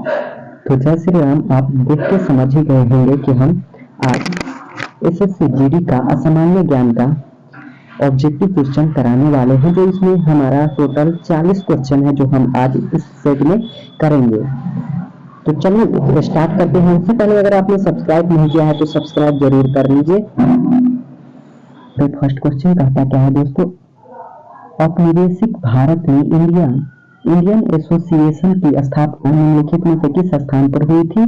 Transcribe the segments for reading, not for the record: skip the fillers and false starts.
तो जय श्री राम। आप देख के समझ ही गए होंगे कि हम आज एसएससी जीडी का असामान्य ज्ञान का ऑब्जेक्टिव क्वेश्चन कराने वाले हैं, जो इसमें हमारा टोटल 40 क्वेश्चन है जो हम आज इस सेट में करेंगे। तो चलिए स्टार्ट करते हैं। इससे पहले अगर आपने सब्सक्राइब नहीं किया है तो सब्सक्राइब जरूर कर लीजिए। तो फर्स्ट क्वेश्चन कहता क्या है दोस्तों, औपनिवेशिक भारत में इंडियन एसोसिएशन की स्थापना निम्नलिखित में से किस स्थान पर हुई थी?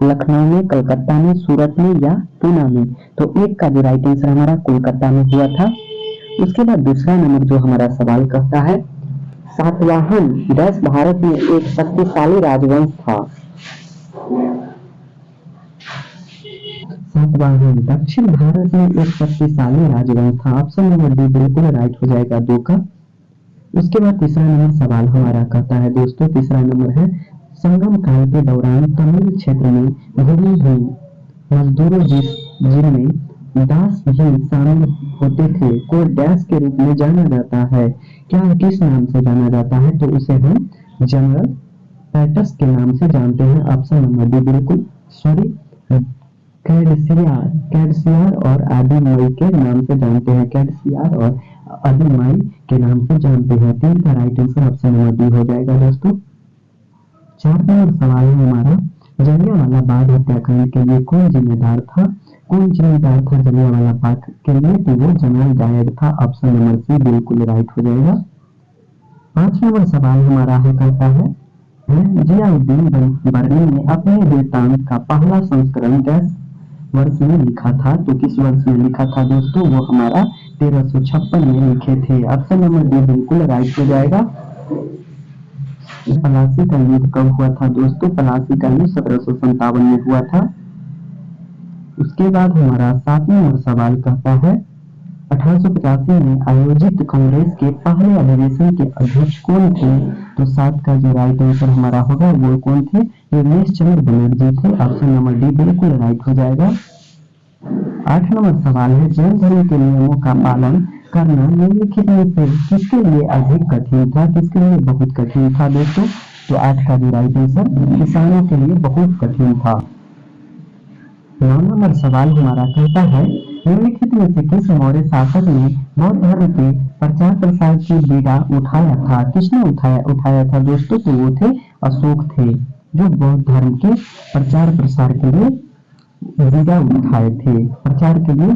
लखनऊ में, कलकत्ता में, सूरत में या पूना में? तो एक का जो राइट आंसर हमारा कोलकाता में हुआ था। उसके बाद दूसरा नंबर जो हमारा सवाल कहता है, सातवाहन देश भारत में एक शक्तिशाली राजवंश था। सातवाहन दक्षिण भारत में एक शक्तिशाली राजवंश था। ऑप्शन नंबर डी बिल्कुल राइट हो जाएगा, 2 का। उसके बाद तीसरा नंबर सवाल हमारा कहता है दोस्तों, तीसरा नंबर है, संगम काल के दौरान तमिल क्षेत्र में भूमिहीन मजदूरों जिनमें दास भी शामिल होते थे को डैश के रूप में जाना जाता है। क्या किस नाम से जाना जाता है? तो उसे हम जनरल पैटस के नाम से जानते हैं। ऑप्शन नंबर डी बिल्कुल सॉरी कैडसियार और आदिमाई के नाम से जानते हैं। कैडसियार और आदिमाई के नाम से जानते हैं। 3 का right answer option number D हो जाएगा दोस्तों। 4 नंबर सवाल है हमारा, जलियांवाला बाग हत्याकांड के लिए कौन जिम्मेदार था? कौन जिम्मेदार था जलियांवाला बाग के लिए? तो वो जनरल डायर था। ऑप्शन नंबर सी बिल्कुल राइट हो जाएगा। 5 नंबर सवाल हमारा है, कहता है जियाउद्दीन बर्नी ने अपने वृत्तांत का पहला संस्करण किस वर्ष में लिखा था? तो किस वर्ष में लिखा था दोस्तों? वो हमारा 1356 में लिखे थे। ऑप्शन नंबर डी बिल्कुल राइट हो जाएगा। पलासी का युद्ध कब हुआ था दोस्तों? पलासी का युद्ध 1757 में हुआ था। उसके बाद हमारा 7 नंबर सवाल कहता है, 1885 में आयोजित कांग्रेस के पहले अधिवेशन के अध्यक्ष कौन थे? तो 7 का जो राइट आंसर हमारा होगा वो कौन थे? योगेश चंद्र बनर्जी थे। ऑप्शन नंबर डी बिल्कुल राइट हो जाएगा। 8 नंबर सवाल है, जैन धर्म के नियमों का पालन करना निम्नलिखित में से किसके लिए अधिक कठिन था? किसके लिए बहुत कठिन था दोस्तों? तो 8 का जो राइट आंसर किसानों के लिए बहुत कठिन था। 9 नंबर सवाल हमारा कहता है, निम्नलिखित में से किस मौर्य शासक ने बौद्ध धर्म के प्रचार प्रसार की बीड़ा उठाया था? किसने उठाया था दोस्तों? तो वो थे अशोक थे, जो बौद्ध धर्म के प्रचार प्रसार के लिए बीड़ा उठाए थे। प्रचार के लिए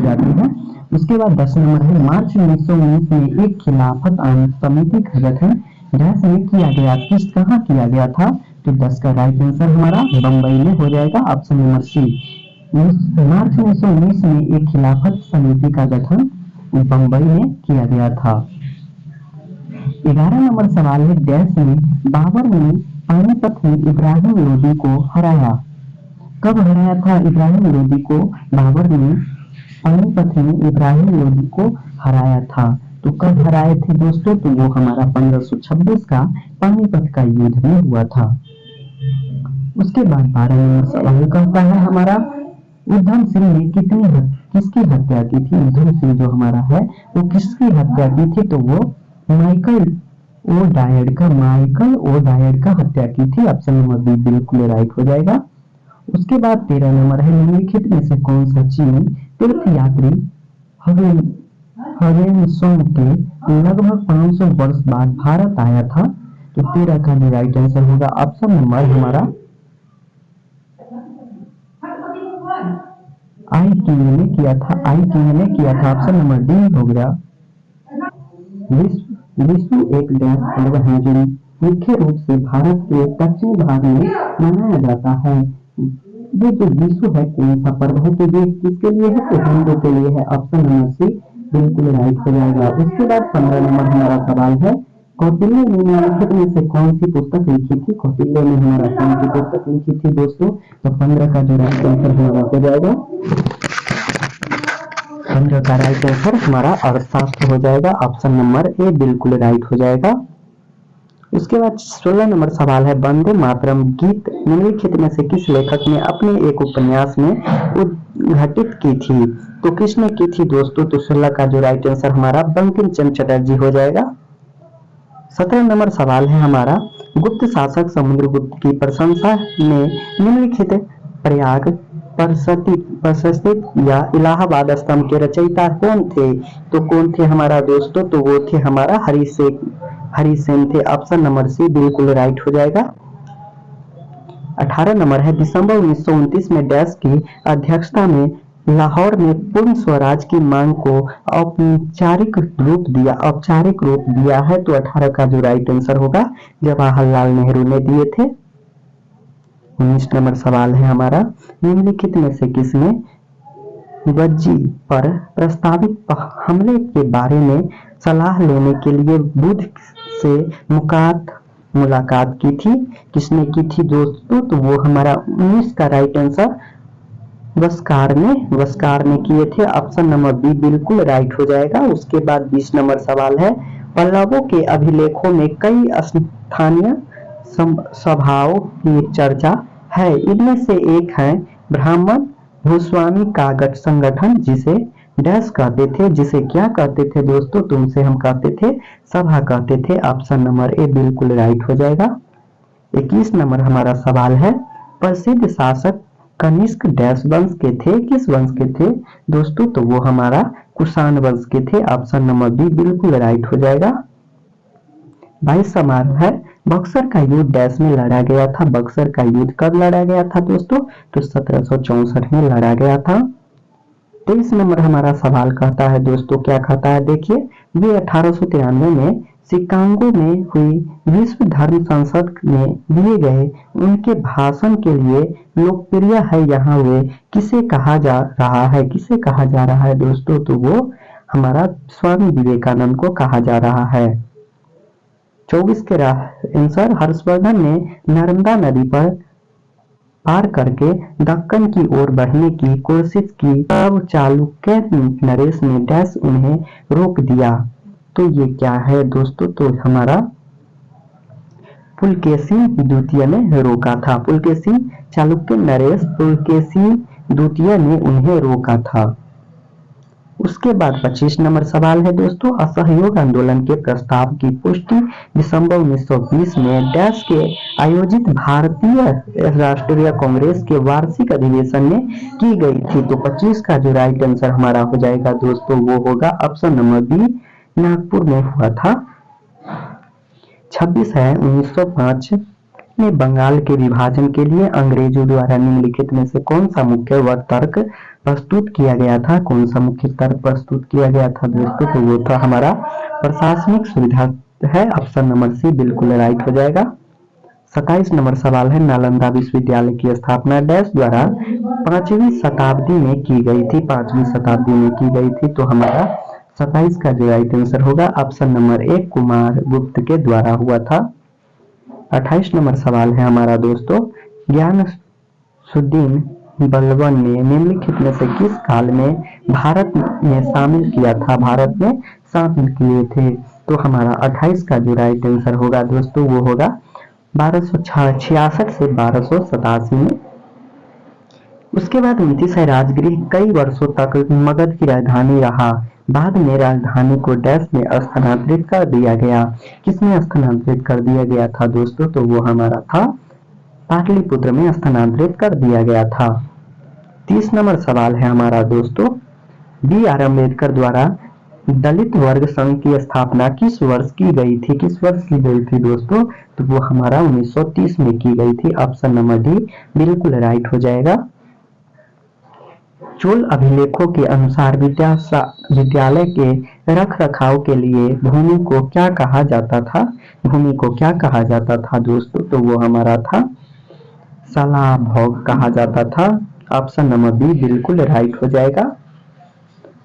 जाती है। उसके बाद 10 नंबर है, मार्च 1919 में एक खिलाफत समिति का गठन डैश में किया गया। किस कहाँ किया गया था? तो 10 का राइट आंसर हमारा बंबई में हो जाएगा। Option number C. मार्च 1919 में एक खिलाफत समिति का गठन बंबई में किया गया था। 11 नंबर सवाल है, डैश में बाबर ने पानीपत में इब्राहिम लोदी को हराया। कब हराया था इब्राहिम लोदी को? बाबर ने पानीपत में इब्राहिम लोदी को हराया था। तो कब हराए थे दोस्तों? तो वो हमारा 1526 का पानीपत का युद्ध में हुआ था। उसके बाद 12 नंबर सवाल कहता है हमारा, उधम सिंह ने किसकी हत्या की थी? उधम सिंह जो हमारा है वो किसकी हत्या की थी? तो वो माइकल ओ डायड का हत्या की थी। ऑप्शन नंबर बी बिल्कुल राइट हो जाएगा। उसके बाद 13 नंबर है, निम्नलिखित में से कौन सा चीनी तीर्थ यात्री ह्वेनसांग के लगभग 500 वर्ष बाद भारत आया था? तो 13 का जो राइट आंसर होगा ऑप्शन नंबर हमारा आई किंग ने किया था। ऑप्शन नंबर डी हो गया। विशु एक डैश पर्व है जो मुख्य रूप से भारत के दक्षिण भाग में मनाया जाता है। ये जो विशु है कौन सा पर्व है? तो ये किसके लिए है? तो हिंदू के लिए है। ऑप्शन नंबर सी बिल्कुल राइट हो जाएगा। उसके बाद 15 नंबर हमारा सवाल है, कौटिल्य ने निम्नलिखित में से कौन सी पुस्तक लिखी थी? कौटिल्य ने हमारा कौन सी पुस्तक लिखी थी दोस्तों? तो 15 का जो राइट आंसर हमारा हो जाएगा 15 का राइट आंसर हमारा अर्थशास्त्र हो जाएगा। ऑप्शन नंबर ए बिल्कुल राइट हो जाएगा। उसके बाद 16 नंबर सवाल है, वंदे मातरम गीत निम्नलिखित में से किस लेखक ने अपने एक उपन्यास में उद्घाटित की थी? तो किसने की थी दोस्तों? तो 16 का जो राइट आंसर हमारा बंकिम चंद्र चटर्जी हो जाएगा। 17 नंबर सवाल है हमारा, गुप्त शासक समुद्रगुप्त की प्रशंसा में निम्नलिखित प्रयाग प्रशस्तित या इलाहाबाद स्तंभ के रचयिता कौन थे? तो कौन थे हमारा दोस्तों? तो वो थे हमारा हरिसेन थे। ऑप्शन नंबर सी बिल्कुल राइट हो जाएगा। 18 नंबर है, दिसंबर 1929 में डैश की अध्यक्षता में लाहौर में पूर्ण स्वराज की मांग को औपचारिक रूप दिया है। तो 18 का जो राइट आंसर होगा जवाहरलाल नेहरू ने दिए थे। 19 नंबर सवाल है हमारा, निम्नलिखित में से किसने वज्जी पर प्रस्तावित हमले के बारे में सलाह लेने के लिए बुध से मुलाकात की थी? किसने की थी दोस्तों? तो वो हमारा 19 का राइट आंसर वस्कार ने किए थे। ऑप्शन नंबर बी बिल्कुल राइट हो जाएगा। उसके बाद 20 नंबर सवाल है, पल्लवों के अभिलेखों में कई स्थानीय सभाओं की चर्चा है। इनमें से एक है ब्राह्मण भूस्वामी कागज संगठन, जिसे डैश कहते थे, जिसे क्या कहते थे दोस्तों? तुमसे हम कहते थे सभा कहते थे। ऑप्शन नंबर ए बिल्कुल राइट हो जाएगा। 21 नंबर हमारा सवाल है, प्रसिद्ध शासक कनिष्क डैश वंश के थे? किस वंश के थे दोस्तों? तो वो हमारा कुषाण वंश के थे। ऑप्शन नंबर बी बिल्कुल राइट हो जाएगा। 22 सवाल है, बक्सर का युद्ध डैश में लड़ा गया था? बक्सर का युद्ध कब लड़ा गया था दोस्तों? तो 1764 में लड़ा गया था। 23 नंबर हमारा सवाल कहता है दोस्तों, क्या कहता है देखिए, वे 1893 में शिकागो में हुई विश्व धर्म संसद में दिए गए उनके भाषण के लिए लोकप्रिय है। यहाँ वे किसे कहा जा रहा है दोस्तों? तो वो हमारा स्वामी विवेकानंद को कहा जा रहा है। 24 के आंसर, हर्षवर्धन ने नर्मदा नदी पर पार करके दक्कन की ओर बढ़ने की कोशिश की, तब चालुक्य नरेश ने डैश उन्हें रोक दिया। तो ये क्या है दोस्तों? तो हमारा पुलकेशी द्वितीय ने रोका था। पुलकेशी चालुक्य नरेश पुलकेशी द्वितीय ने उन्हें रोका था। उसके बाद 25 नंबर सवाल है दोस्तों, असहयोग आंदोलन के प्रस्ताव की पुष्टि दिसंबर 1920 में डैश के आयोजित भारतीय राष्ट्रीय कांग्रेस के वार्षिक अधिवेशन में की गई थी? तो 25 का जो राइट आंसर हमारा हो जाएगा दोस्तों वो होगा ऑप्शन नंबर बी, नागपुर में हुआ था। 26 है, 1905 में बंगाल के विभाजन के लिए अंग्रेजों द्वारा निम्नलिखित में से कौन सा मुख्य व तर्क प्रस्तुत किया गया था? कौन सा मुख्य तर्क प्रस्तुत किया गया था दोस्तों? तो वो था हमारा प्रशासनिक सुविधा है। ऑप्शन नंबर सी बिल्कुल राइट हो जाएगा। 27 नंबर सवाल है, नालंदा विश्वविद्यालय की स्थापना डैश द्वारा 5वीं शताब्दी में की गई थी? 5वीं शताब्दी में की गई थी। तो हमारा 27 का जो राइट आंसर होगा ऑप्शन नंबर ए, कुमार गुप्त के द्वारा हुआ था। 28 नंबर सवाल है हमारा दोस्तों, ज्ञानसुद्दीन बलबन ने निम्नलिखित में से किस काल में भारत में शामिल किया था? भारत में शामिल किए थे? तो हमारा 28 का जो राइट आंसर होगा दोस्तों वो होगा 1266 से 1287 में। उसके बाद 29 है, राजगृह कई वर्षों तक मगध की राजधानी रहा, बाद में राजधानी को डैश में स्थानांतरित कर दिया गया। किसमें स्थानांतरित कर दिया गया था दोस्तों? तो वो हमारा था पाटलिपुत्र में स्थानांतरित कर दिया गया था। 30 नंबर सवाल है हमारा दोस्तों, बी.आर. अम्बेडकर द्वारा दलित वर्ग संघ की स्थापना किस वर्ष की गई थी? किस वर्ष की गई थी दोस्तों? तो वो हमारा 1930 में की गई थी। ऑप्शन नंबर डी बिल्कुल राइट हो जाएगा। चोल अभिलेखों के अनुसार विद्यालय के रख रखाव के लिए भूमि को क्या कहा जाता था? भूमि को क्या कहा जाता था दोस्तों? तो वो हमारा था सला भोग कहा जाता था। ऑप्शन नंबर बी बिल्कुल राइट हो जाएगा।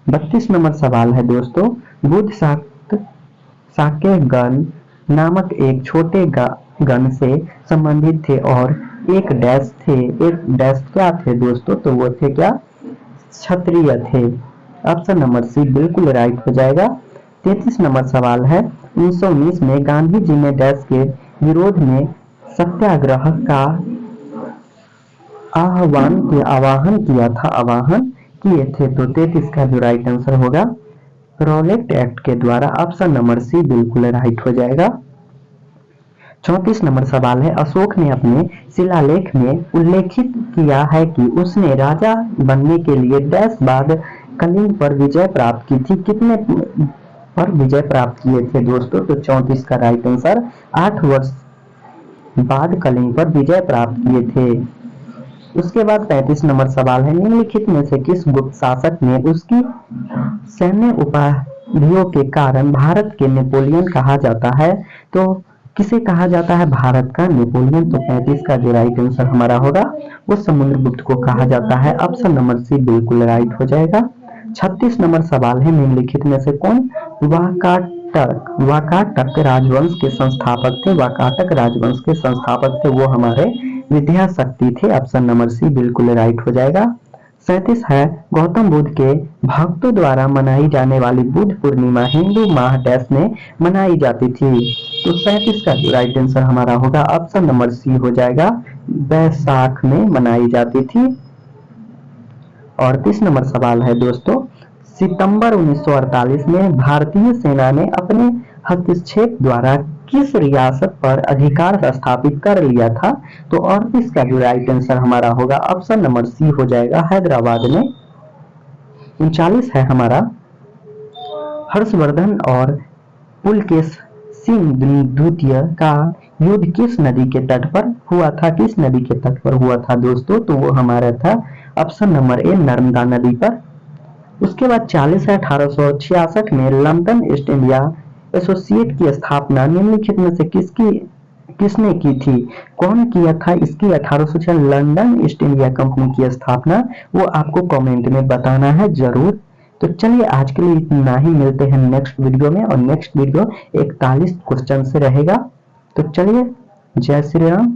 32 नंबर सवाल है दोस्तों, बुद्ध साक्य गण नामक एक छोटे गण से संबंधित थे और एक डैश थे। एक डैश क्या थे दोस्तों? तो वो थे क्या? क्षत्रिय थे। ऑप्शन नंबर सी बिल्कुल राइट हो जाएगा। 33 नंबर सवाल है, 1919 में गांधी जी ने डैश के विरोध में सत्याग्रह का आह्वान किया था। आह्वान किए थे। तो 33 का जो राइट आंसर होगा रॉलेट एक्ट के द्वारा। ऑप्शन नंबर सी बिल्कुल राइट हो जाएगा। 34 नंबर सवाल है, अशोक ने अपने शिलालेख में उल्लेखित किया है कि उसने राजा बनने के लिए डैश बाद कलिंग पर विजय प्राप्त की थी। कितने पर विजय प्राप्त किए थे दोस्तों? तो 34 का राइट आंसर 8 वर्ष बाद कलिंग पर विजय प्राप्त किए थे। उसके बाद 35 नंबर सवाल है, निम्नलिखित में से किस गुप्त शासक ने उसकी सैन्य उपाधियों के कारण भारत के नेपोलियन कहा जाता है? तो किसे कहा जाता है भारत का नेपोलियन? तो 35 का जो राइट आंसर हमारा होगा वो समुद्रगुप्त को कहा जाता है। ऑप्शन नंबर सी बिल्कुल राइट हो जाएगा। 36 नंबर सवाल है, निम्नलिखित में से कौन वाकाटक राजवंश के संस्थापक थे? वाकाटक राजवंश के संस्थापक थे वो हमारे विद्याशक्ति थे। ऑप्शन नंबर सी बिल्कुल राइट हो जाएगा। 37 है, गौतम बुद्ध के भक्तों द्वारा मनाई जाने वाली बुद्ध पूर्णिमा हिंदू माह डैश में मनाई जाती थी? तो 37 का राइट आंसर हमारा होगा ऑप्शन नंबर सी हो जाएगा, बैसाख में मनाई जाती थी। और 30 नंबर सवाल है दोस्तों, सितंबर 1948 में भारतीय सेना ने अपने हस्तक्षेप द्वारा किस रियासत पर अधिकार स्थापित कर लिया था? तो और इसका जो राइट आंसर हमारा होगा ऑप्शन नंबर सी हो जाएगा, हैदराबाद में। 39 है हमारा, हर्षवर्धन और पुलकेशिन द्वितीय का युद्ध किस नदी के तट पर हुआ था? किस नदी के तट पर हुआ था दोस्तों? तो वो हमारा था ऑप्शन नंबर ए, नर्मदा नदी पर। उसके बाद 40 है, 1866 में लंदन ईस्ट इंडिया एसोसिएट की स्थापना निम्नलिखित में से किसने की थी? कौन किया था इसकी 1866 लंदन ईस्ट इंडिया कंपनी की स्थापना? वो आपको कमेंट में बताना है जरूर। तो चलिए आज के लिए इतना ही, मिलते हैं नेक्स्ट वीडियो में। और नेक्स्ट वीडियो 41 क्वेश्चन से रहेगा। तो चलिए, जय श्री राम।